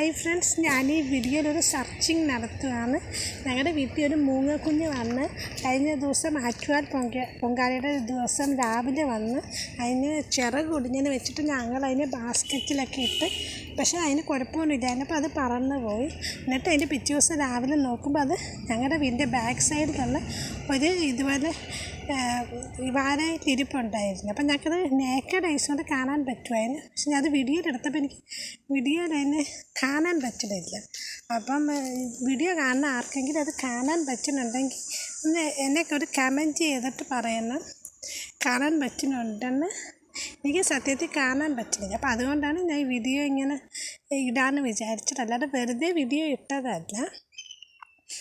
Hi friends, ഞാൻ ഈ വീഡിയോയിലൊരു searching നടത്തുകയാണ്. ഞങ്ങളുടെ വീട്ടിൽ ഒരു മൂങ്ങക്കുഞ്ഞ് വന്ന് കഴിഞ്ഞ ദിവസം ആറ്റുകാൽ പൊങ്കാലയുടെ ദിവസം രാവിലെ വന്ന് അതിന് ചിറക് ഒടിഞ്ഞെന്ന് വെച്ചിട്ട് ഞങ്ങൾ അതിനെ ബാസ്ക്കറ്റിലൊക്കെ ഇട്ട്, പക്ഷേ അതിന് കുഴപ്പമൊന്നുമില്ലായിരുന്നു. അപ്പോൾ അത് പറന്ന് പോയി. എന്നിട്ട് അതിൻ്റെ പിറ്റേ ദിവസം രാവിലെ നോക്കുമ്പോൾ അത് ഞങ്ങളുടെ വീടിൻ്റെ ബാക്ക് സൈഡിലുള്ള ഒരു ഇതുപോലെ വാരയിലിരിപ്പുണ്ടായിരുന്നു. അപ്പം ഞങ്ങൾക്കത് നേക്കഡ് ഐസ് കൊണ്ട് കാണാൻ പറ്റുമായിരുന്നു. പക്ഷെ ഞാൻ അത് വീഡിയോയിലെടുത്തപ്പോൾ എനിക്ക് വീഡിയോയിൽ അതിനെ കാണാൻ പറ്റുന്നില്ല. അപ്പം വീഡിയോ കാണുന്ന ആർക്കെങ്കിലും അത് കാണാൻ പറ്റുന്നുണ്ടെങ്കിൽ ഒന്ന് എന്നെ ഒരു കമൻറ്റ് ചെയ്തിട്ട് പറയണം. കാണാൻ പറ്റുന്നുണ്ടെന്ന് എനിക്ക് സത്യത്തിൽ കാണാൻ പറ്റുന്നില്ല. അപ്പം അതുകൊണ്ടാണ് ഞാൻ ഈ വീഡിയോ ഇങ്ങനെ ഇടാമെന്ന് വിചാരിച്ചിട്ട്, അല്ലാതെ വെറുതെ വീഡിയോ ഇട്ടതല്ല.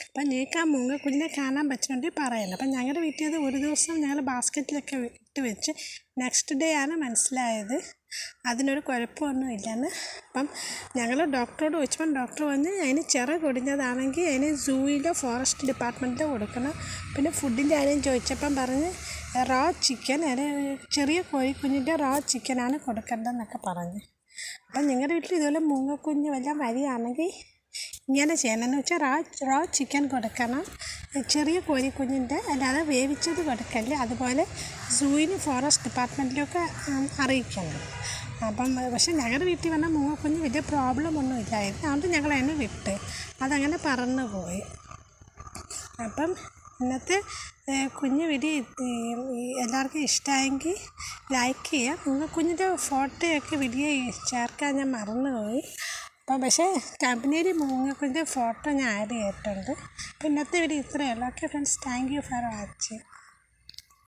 അപ്പം നിങ്ങൾക്ക് ആ മൂങ്ങക്കുഞ്ഞിനെ കാണാൻ പറ്റുന്നുണ്ടെങ്കിൽ പറയണം. അപ്പം ഞങ്ങളുടെ വീട്ടിൽ അത് ഒരു ദിവസം ഞങ്ങൾ ബാസ്ക്കറ്റിലൊക്കെ ഇട്ട് വെച്ച് നെക്സ്റ്റ് ഡേ ആണ് മനസ്സിലായത് അതിനൊരു കുഴപ്പമൊന്നുമില്ലെന്ന്. അപ്പം ഞങ്ങൾ ഡോക്ടറോട് ചോദിച്ചപ്പം ഡോക്ടർ പറഞ്ഞ് അതിന് ചിറക് ഒടിഞ്ഞതാണെങ്കിൽ അതിന് സൂയിലോ ഫോറസ്റ്റ് ഡിപ്പാർട്ട്മെൻറ്റിലോ കൊടുക്കണം. പിന്നെ ഫുഡിൻ്റെ കാര്യം ചോദിച്ചപ്പം പറഞ്ഞ് റോ ചിക്കൻ, ചെറിയ കോഴിക്കുഞ്ഞിൻ്റെ റോ ചിക്കനാണ് കൊടുക്കേണ്ടതെന്നൊക്കെ പറഞ്ഞ്. അപ്പം നിങ്ങളുടെ വീട്ടിൽ ഇതുപോലെ മൂങ്ങക്കുഞ്ഞ് വല്ലതും വരികയാണെങ്കിൽ ഇങ്ങനെ ചെയ്യണം. എന്ന് വെച്ചാൽ റോ ചിക്കൻ കൊടുക്കണം, ചെറിയ കോഴിക്കുഞ്ഞിൻ്റെ, അല്ലാതെ വേവിച്ചത് കൊടുക്കല്ലേ. അതുപോലെ സൂയിന് ഫോറസ്റ്റ് ഡിപ്പാർട്ട്മെൻറ്റിലൊക്കെ അറിയിക്കണം. അപ്പം പക്ഷേ ഞങ്ങളുടെ വീട്ടിൽ വന്ന മൂങ്ങക്കുഞ്ഞ് വലിയ പ്രോബ്ലം ഒന്നും ഇല്ലായിരുന്നു. അതുകൊണ്ട് ഞങ്ങൾ അതിനെ വിട്ട് അതങ്ങനെ പറന്നു പോയി. അപ്പം ഇന്നത്തെ കുഞ്ഞ് വീഡിയോ എല്ലാവർക്കും ഇഷ്ടമായെങ്കിൽ ലൈക്ക് ചെയ്യുക. മൂങ്ങക്കുഞ്ഞിൻ്റെ ഫോട്ടോയൊക്കെ വീഡിയോ ചേർക്കാൻ ഞാൻ മറന്നുപോയി. അപ്പം പക്ഷേ കമ്പനിയിൽ മൂങ്ങക്കുഞ്ഞിൻ്റെ ഫോട്ടോ ഞാൻ ആഡ് ചെയ്തിട്ടുണ്ട്. അപ്പോൾ ഇന്നത്തെ വീഡിയോ ഇത്രയേ ഉള്ളൂ. Okay friends, thank you for watching.